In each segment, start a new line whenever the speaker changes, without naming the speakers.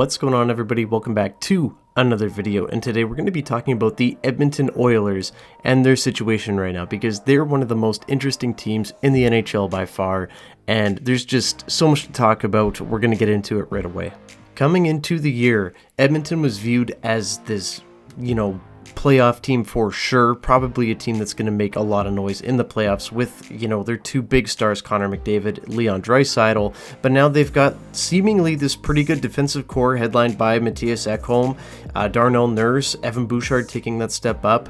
What's going on, everybody? Welcome back to another video, and today we're going to be talking about the Edmonton Oilers and their situation right now, because they're one of the most interesting teams in the NHL by far, and there's just so much to talk about. We're going to get into it right away. Coming into the year, Edmonton was viewed as this, playoff team for sure, probably a team that's going to make a lot of noise in the playoffs with, their two big stars, Connor McDavid, Leon Draisaitl, but now they've got seemingly this pretty good defensive core headlined by Mattias Ekholm, Darnell Nurse, Evan Bouchard taking that step up.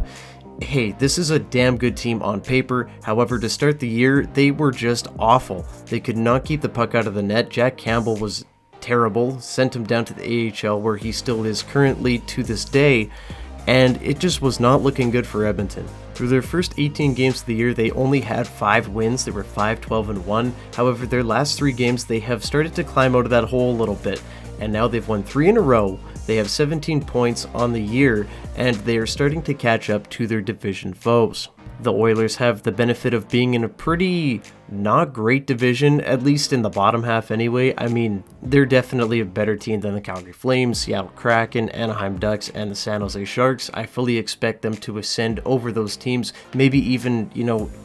Hey, this is a damn good team on paper. However, to start the year, they were just awful. They could not keep the puck out of the net. Jack Campbell was terrible, sent him down to the AHL where he still is currently to this day, and it just was not looking good for Edmonton. Through their first 18 games of the year, they only had 5 wins. They were 5-12-1. However, their last 3 games, they have started to climb out of that hole a little bit, and now they've won 3 in a row. They have 17 points on the year, and they are starting to catch up to their division foes. The Oilers have the benefit of being in a pretty not great division, at least in the bottom half anyway. I mean, they're definitely a better team than the Calgary Flames, Seattle Kraken, Anaheim Ducks, and the San Jose Sharks. I fully expect them to ascend over those teams, maybe even,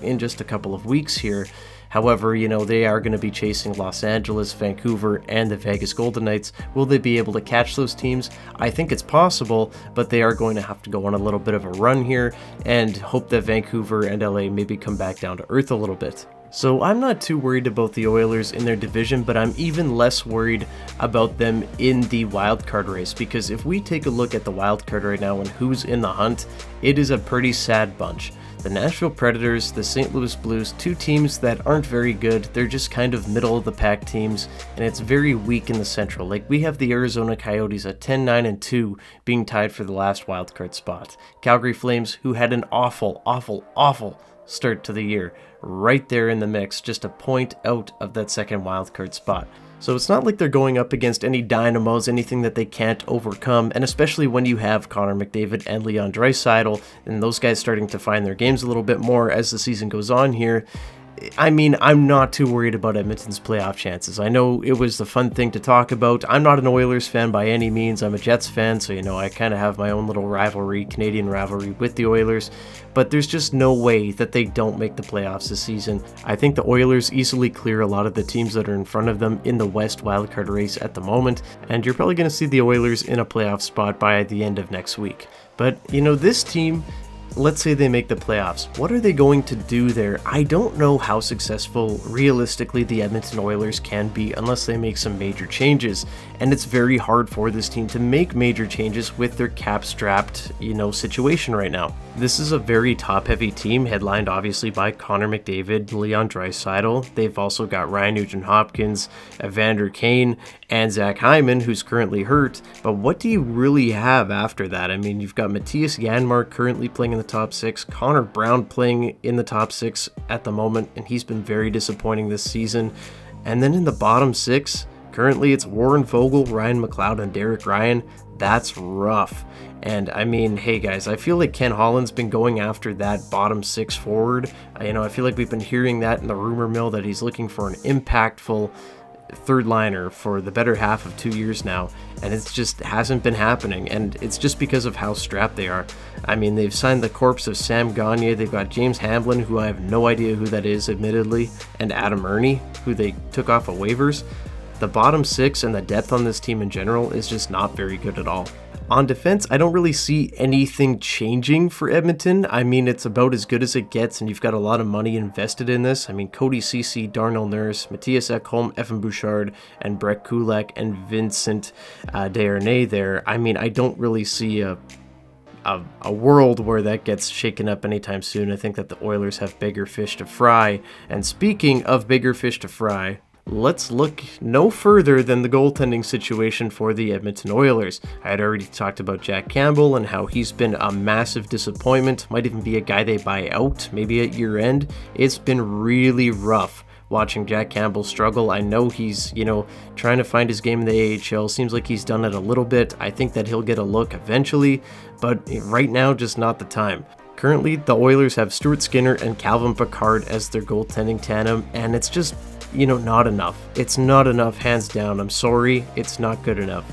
in just a couple of weeks here. However, they are going to be chasing Los Angeles, Vancouver, and the Vegas Golden Knights. Will they be able to catch those teams? I think it's possible, but they are going to have to go on a little bit of a run here and hope that Vancouver and LA maybe come back down to earth a little bit. So I'm not too worried about the Oilers in their division, but I'm even less worried about them in the wildcard race, because if we take a look at the wildcard right now and who's in the hunt, it is a pretty sad bunch. The Nashville Predators, the St. Louis Blues, 2 teams that aren't very good. They're just kind of middle of the pack teams, and it's very weak in the Central. Like, we have the Arizona Coyotes at 10-9-2 being tied for the last wildcard spot. Calgary Flames, who had an awful start to the year, right there in the mix, just a point out of that second wildcard spot. So it's not like they're going up against any dynamos, anything that they can't overcome, and especially when you have Connor McDavid and Leon Draisaitl, and those guys starting to find their games a little bit more as the season goes on here. I mean, I'm not too worried about Edmonton's playoff chances. I know it was the fun thing to talk about. I'm not an Oilers fan by any means. I'm a Jets fan, so I kind of have my own little rivalry, Canadian rivalry with the Oilers, but there's just no way that they don't make the playoffs this season. I think the Oilers easily clear a lot of the teams that are in front of them in the West wildcard race at the moment, and you're probably going to see the Oilers in a playoff spot by the end of next week. But, this team, let's say they make the playoffs. What are they going to do there? I don't know how successful, realistically, the Edmonton Oilers can be unless they make some major changes. And it's very hard for this team to make major changes with their cap-strapped, situation right now. This is a very top-heavy team, headlined obviously by Connor McDavid, Leon Draisaitl. They've also got Ryan Nugent-Hopkins, Evander Kane, and Zach Hyman, who's currently hurt. But what do you really have after that? I mean, you've got Matthias Janmark currently playing in the top 6, Connor Brown playing in the top 6 at the moment, and he's been very disappointing this season. And then in the bottom 6, currently it's Warren Foegele, Ryan McLeod, and Derek Ryan. That's rough. And I mean, hey guys, I feel like Ken Holland's been going after that bottom 6 forward. I feel like we've been hearing that in the rumor mill, that he's looking for an impactful third liner for the better half of 2 years now, and it just hasn't been happening, and it's just because of how strapped they are. I mean, they've signed the corpse of Sam Gagner, they've got James Hamblin, who I have no idea who that is, admittedly, and Adam Erne, who they took off of waivers. The bottom 6 and the depth on this team in general is just not very good at all. On defense, I don't really see anything changing for Edmonton. I mean, it's about as good as it gets, and you've got a lot of money invested in this. I mean, Cody Ceci, Darnell Nurse, Mattias Ekholm, Evan Bouchard, and Brett Kulak, and Vincent Desharnais there. I mean, I don't really see a world where that gets shaken up anytime soon. I think that the Oilers have bigger fish to fry. And speaking of bigger fish to fry, let's look no further than the goaltending situation for the Edmonton Oilers. I had already talked about Jack Campbell and how he's been a massive disappointment. Might even be a guy they buy out, maybe at year end. It's been really rough watching Jack Campbell struggle. I know he's, trying to find his game in the AHL. Seems like he's done it a little bit. I think that he'll get a look eventually, but right now, just not the time. Currently, the Oilers have Stuart Skinner and Calvin Pickard as their goaltending tandem, and it's just, not enough. It's not enough, hands down. I'm sorry, it's not good enough.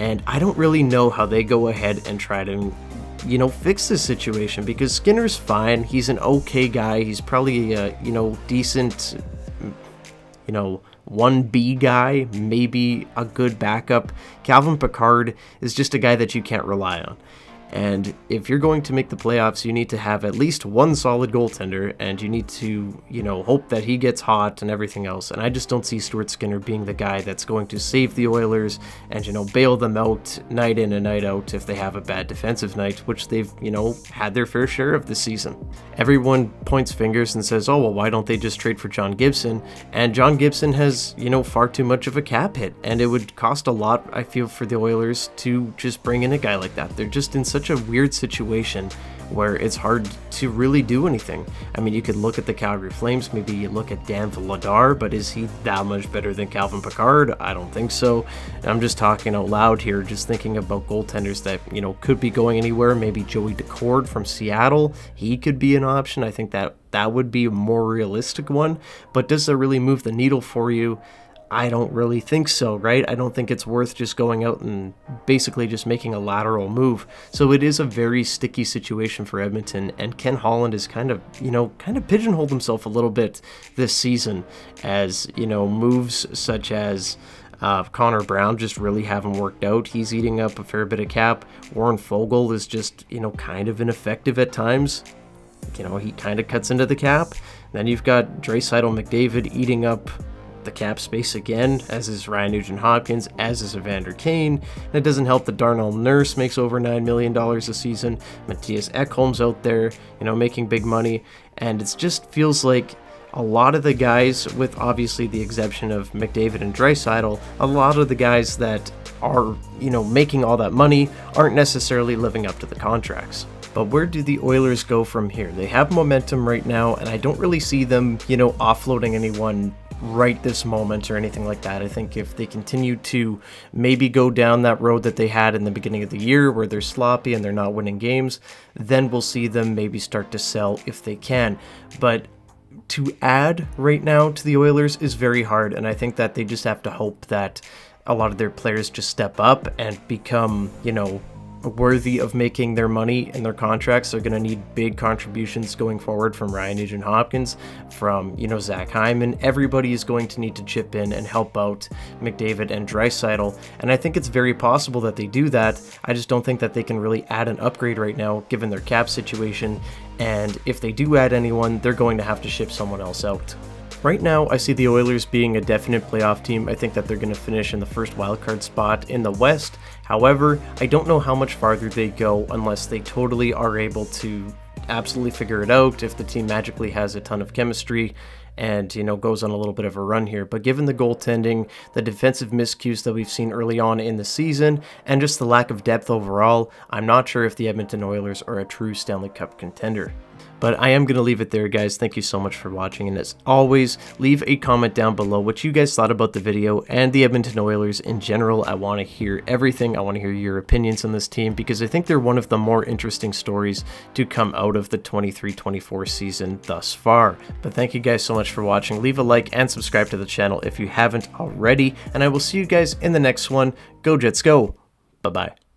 And I don't really know how they go ahead and try to, you know, fix this situation, because Skinner's fine. He's an okay guy. He's probably a, you know, decent, you know, 1B guy, maybe a good backup. Calvin Pickard is just a guy that you can't rely on. And if you're going to make the playoffs, you need to have at least one solid goaltender, and you need to, you know, hope that he gets hot and everything else. And I just don't see Stuart Skinner being the guy that's going to save the Oilers and, you know, bail them out night in and night out if they have a bad defensive night, which they've, you know, had their fair share of this season. Everyone points fingers and says, oh, well, why don't they just trade for John Gibson? And John Gibson has, you know, far too much of a cap hit, and it would cost a lot, I feel, for the Oilers to just bring in a guy like that. They're just in such a weird situation where it's hard to really do anything. I mean, you could look at the Calgary Flames, maybe you look at Dan Vladar, but is he that much better than Calvin Pickard? I don't think so. And I'm just talking out loud here, just thinking about goaltenders that, you know, could be going anywhere. Maybe Joey Daccord from Seattle, he could be an option. I think that would be a more realistic one, but does that really move the needle for you? I don't really think so, right? I don't think it's worth just going out and basically just making a lateral move. So it is a very sticky situation for Edmonton, and Ken Holland has kind of pigeonholed himself a little bit this season, as, you know, moves such as Connor Brown just really haven't worked out. He's eating up a fair bit of cap. Warren Foegele is just, you know, kind of ineffective at times. You know, he kind of cuts into the cap. Then you've got Draisaitl McDavid eating up the cap space again, as is Ryan Nugent-Hopkins, as is Evander Kane. And it doesn't help that Darnell Nurse makes over $9 million a season. Matthias Ekholm's out there, you know, making big money. And it just feels like a lot of the guys, with obviously the exception of McDavid and Draisaitl, a lot of the guys that are, you know, making all that money aren't necessarily living up to the contracts. But where do the Oilers go from here? They have momentum right now, and I don't really see them, you know, offloading anyone right this moment or anything like that. I think if they continue to maybe go down that road that they had in the beginning of the year, where they're sloppy and they're not winning games, then we'll see them maybe start to sell if they can. But to add right now to the Oilers is very hard, and I think that they just have to hope that a lot of their players just step up and become, you know, worthy of making their money in their contracts. They're going to need big contributions going forward from Ryan Nugent-Hopkins, from, you know, Zach Hyman. Everybody is going to need to chip in and help out McDavid and Draisaitl, and I think it's very possible that they do that. I just don't think that they can really add an upgrade right now given their cap situation, and if they do add anyone, they're going to have to ship someone else out. Right now, I see the Oilers being a definite playoff team. I think that they're going to finish in the first wildcard spot in the West. However, I don't know how much farther they go unless they totally are able to absolutely figure it out, if the team magically has a ton of chemistry and, you know, goes on a little bit of a run here. But given the goaltending, the defensive miscues that we've seen early on in the season, and just the lack of depth overall, I'm not sure if the Edmonton Oilers are a true Stanley Cup contender. But I am going to leave it there, guys. Thank you so much for watching, and as always, leave a comment down below what you guys thought about the video and the Edmonton Oilers in general. I want to hear everything. I want to hear your opinions on this team, because I think they're one of the more interesting stories to come out of the 23-24 season thus far. But thank you guys so much for watching. Leave a like and subscribe to the channel if you haven't already, and I will see you guys in the next one. Go Jets, go! Bye-bye.